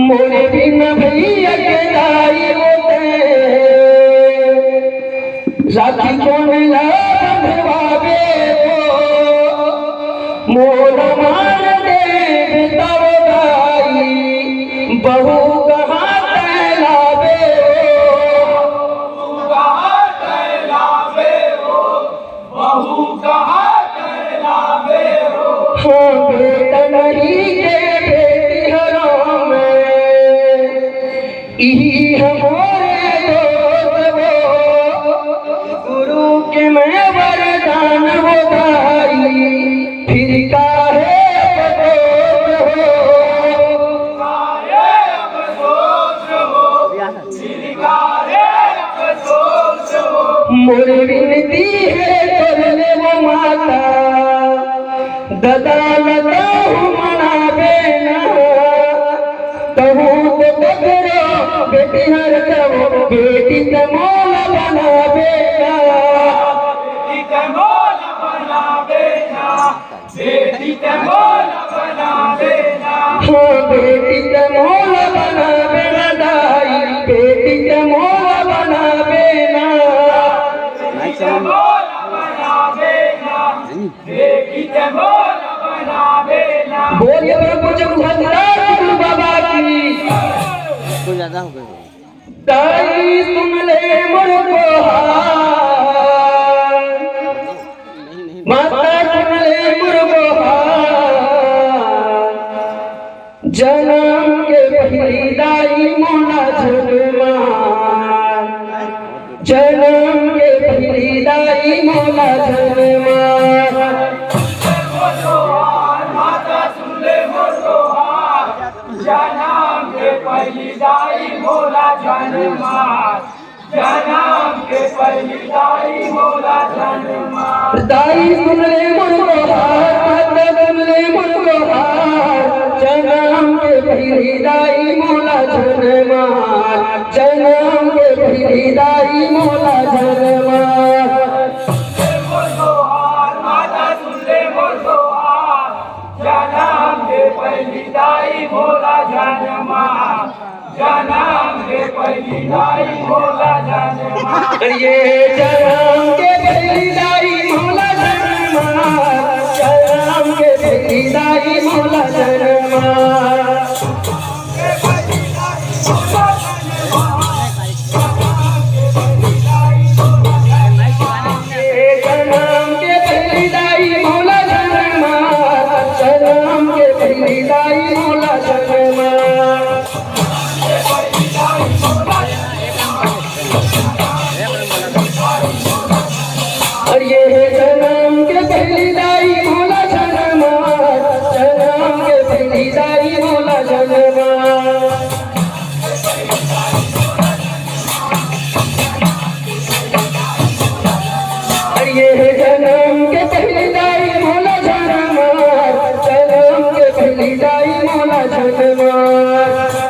मोरे बिन भैया के लाई होते राखी कौन ला बंधवावे तो मोर मार दे तब गाई बहू कहाँ तैलावे बहू कहाँ तैलावे हो हाँ बेटा नहीं के बेटी हराम इही हमारे दोस्त वो गुरु के मैं वरदान हो भाई फिर काहे अफसोस हो सिरकारे अफसोस हो मोर विनती है कर ले वो माता ददा लता मनावे ना कहूँ तो पकड़ो बेटी हर करो बेटी कमोल बनावे ना बेटी कमोल बनावे ना बेटी कमोल बनावे ना हाँ बेटी कमोल बनावे ना दाई बेटी कमोल बनावे ना कमोल बनावे ना बेटी कमोल बनावे ना बोलिए कुछ गुरु बाबा की तो ज्यादा हो गए दाई सुन ले मोर गोहार माता सुन ले मोर गोहार जन्म के पहली दाई मोला जन्मार जन्म के पहली दाई मोला जन्मार माता सुन ले मोर गोहार जनम के पहली दाई मोला जन्मार जनम के पहली दाई मोला जन्मार दाई सुन ले मोर गोहार माता सुन ले मोर गोहार जन्म के पहली दाई मोला जन्मार जन्म के पहली दाई मोला जन्मार मोर गोहार माता सुन ले मोर गोहार जनम के पहली दाई मोला जन्मार जनम के पहली दाई मोला जन्मार ये जन्म के पहली दाई मोला जन्मार जन्म के पहली दाई मोला जन्मार जन्म के पहली दाई मोला जन्मार जन्म के पहली दाई मोला जन्मार और ये जन्म के पहली दाई मोला जन्मार जन्म के पहली दाई मोला जन्मार और ये जन्म के पहली दाई मोला जन्मार जन्म के पहली दाई मोला जन्मार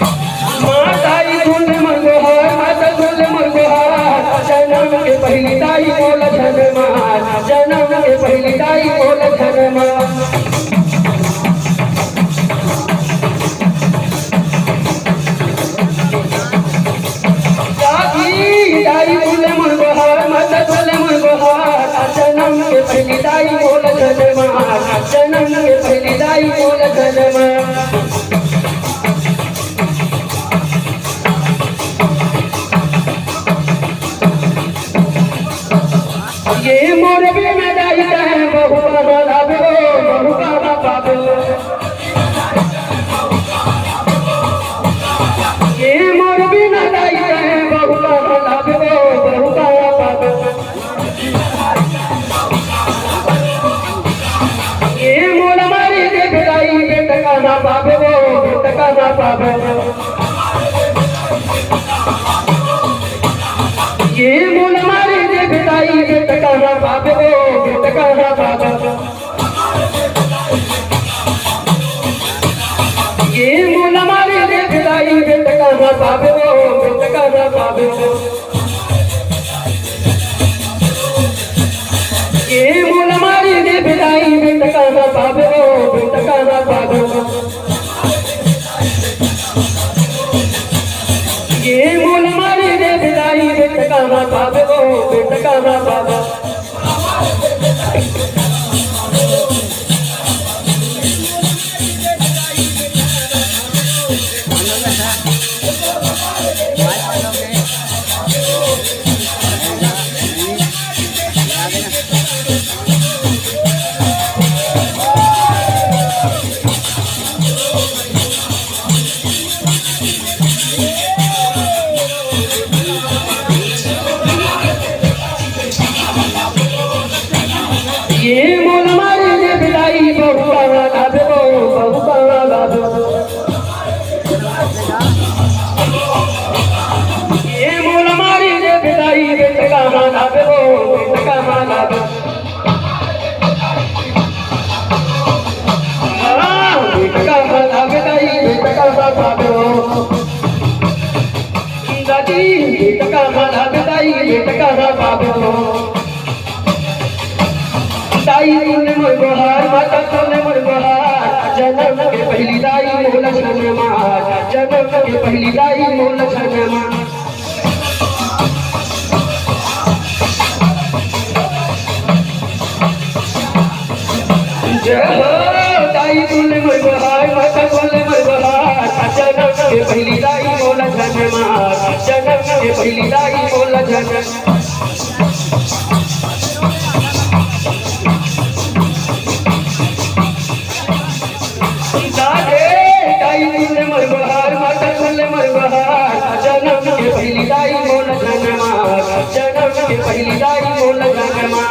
माताई सुन मंगोहार माता सुन मंगोहार जन्म के पहली दाई मोला जन्मार जन्म के पहली दाई मोला जन्मार दाई बोले मंगोहार माता बोले मंगोहार जन्म के पहली दाई मोला जन्मार जन्म के पहली दाई मोला जन्मार ये मोर भी में दाई है बहु का लाभो बहु का पाबो ये मोर भी में दाई है बहु का लाभो बहु का पाबो ये मोर मारी दे दाई बेटा का ना पाबो बेटा का ना पाबो ये मोर मारी दे दाई बेटा का ना पाबो बेटा का ना पाबो ये मोर मारी दे दाई बेटा का ना पाबो बेटा का ना पाबो ये मोल मारी दे बिदाई बेटा बेटा का बाबा ये मोल मारे जे बिदाई बहु काना गावे बहु काना गावे ये मोल मारे जे बिदाई बेटा काना गावे बेटा काना गावे बेटा काना गावे दाई बेटा काना गावे दादी बेटा काना गावे दाई बेटा काना गावे दाई तूने मोर बहार माता तूने मोर बहार जन्म के पहली दाई मोला जन्मा जन्म के पहली दाई मोला जन्मा जय हो दाई तूने मोर बहार माता तूने मोर बहार जन्म के पहली दाई मोला जन्मा जन्म के पहली दाई मोला जन्मा जन्म के पहली दाई मोल जन्मा जन्म के पहली दाई मोल जन्मा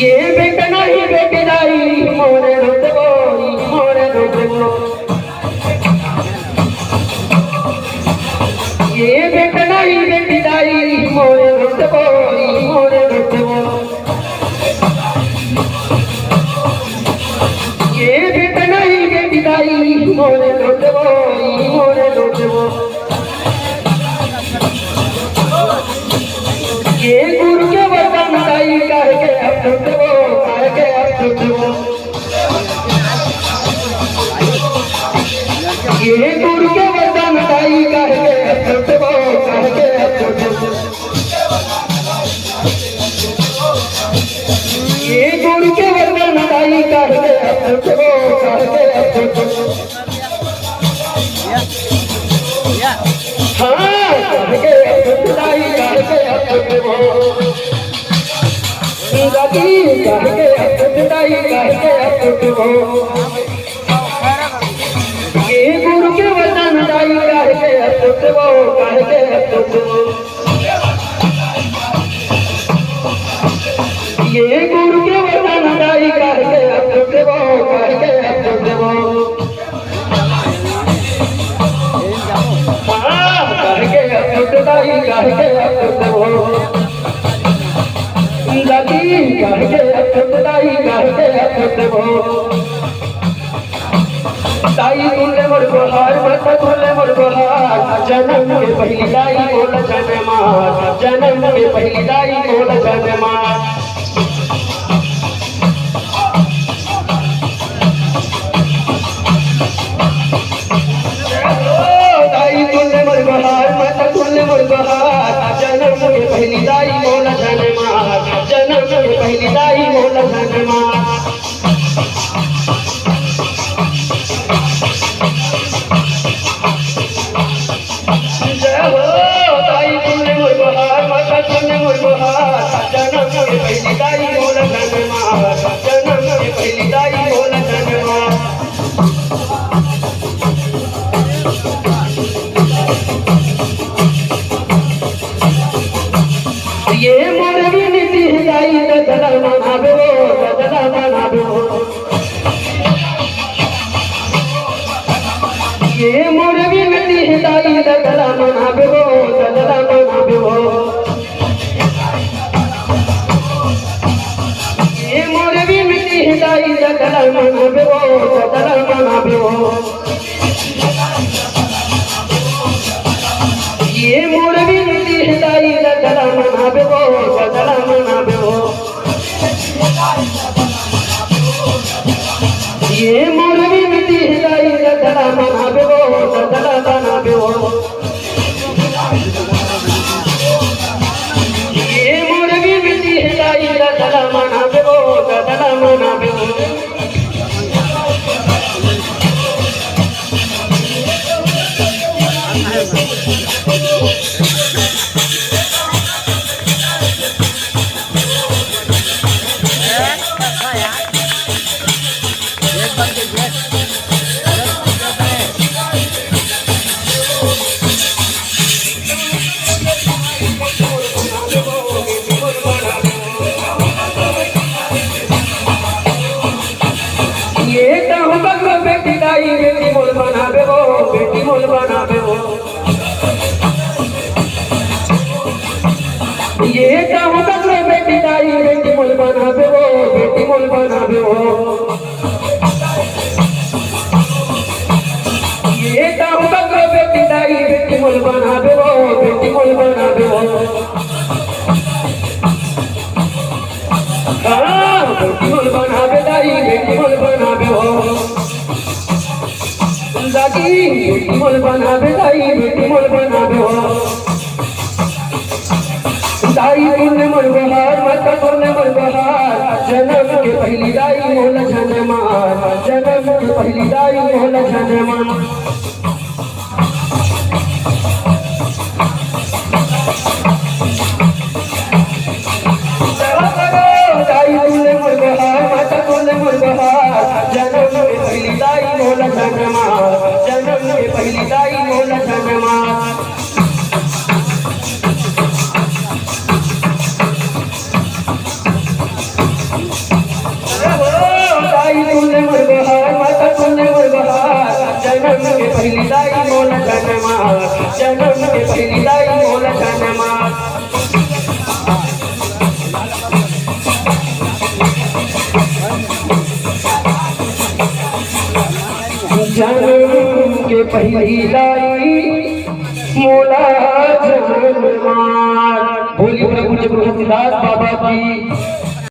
ये बेटा नहीं बेटी दाई मोरे रोटो मोरे रोटो ये बेटा नहीं बेटी दाई मोरे रोटो मोरे रोटो ये बेटा नहीं बेटी दाई मोरे लोटवो मोरे लोटवो ये गुरु के वरदान दाई करके अब लोटवो करके अब लोटवो ये गुरु के वरदान दाई करके अब लोटवो करके अब लोटवो ये गुरु के वरदान दाई करके अब लोटवो करके अब लोटवो हाँ करके अब दाई करके अब लोटवो दादी करके अब दाई करके अब लोटवो ये गुरु के वरदान दाई करके अब लोटवो करके अब लोटवो ये गुरु के वरदान दाई करके अब लोटवो करके अब लोटवो करके अब दाई करके अब लोटवो दादी करके अब दाई करके अब लोटवो दाई तूने मोर बहार माता तूने मोर बहार जन्म के पहली दाई मोला जन्मा जन्म के पहली दाई मोला जन्मा दाई तूने मोर बहार माता तूने मोर बहार जन्म के पहली दाई मोला जन्मा जन्म के पहली दाई मोला जन्मा जय हो दाई तूने मोर बहार माता तूने मोर बहार जन्म के पहली दाई मोला जन्मा जन्म के पहली दाई मोला जन्मा ये मोर भी नीति दाई ददला मनाबो ददला मनाबो ये मोर भी नीति दाई ददला मनाबो ददला मनाबो ये मोर भी नीति दाई ददला मनाबो ददला मनाबो ये मोर भी नीति दाई ददला मनाबो ददला मनाबो ये मोर भी नीति दाई बेटी मोल बनावे हो, बेटी मोल बनावे हो। ये कहूँ करो बेटी दाई बेटी मोल बनावे हो, बेटी मोल बनावे हो। ये कहूँ करो बेटी दाई बेटी मोल बनावे हो, बेटी मोल बनावे हो। बेटी मोल बनावे दाई बेटी मोल बनावे हो। दादी बेटी मोल बनावे दाई बेटी मोल बनावे हो। दाई तुमने मोल बहार माता तुमने मोल बहार, जन्म के पहली दाई मोल जनमार, जन्म के पहली दाई मोल जनमार। दाई तुमने मोल बहार माता तुमने मोल बहार, जन्म के पहली दाई मोल जनमार, जन्म के पहली दाई मोल जनमार। माता तुमने मोल बहार, जन्म के पहली दाई मोल जनमार, जन्म के पहली दाई मोल जनमार। जन्म के पहली दाई मोला जनमार। बोलिए प्रभु जगन्नाथ बाबा की।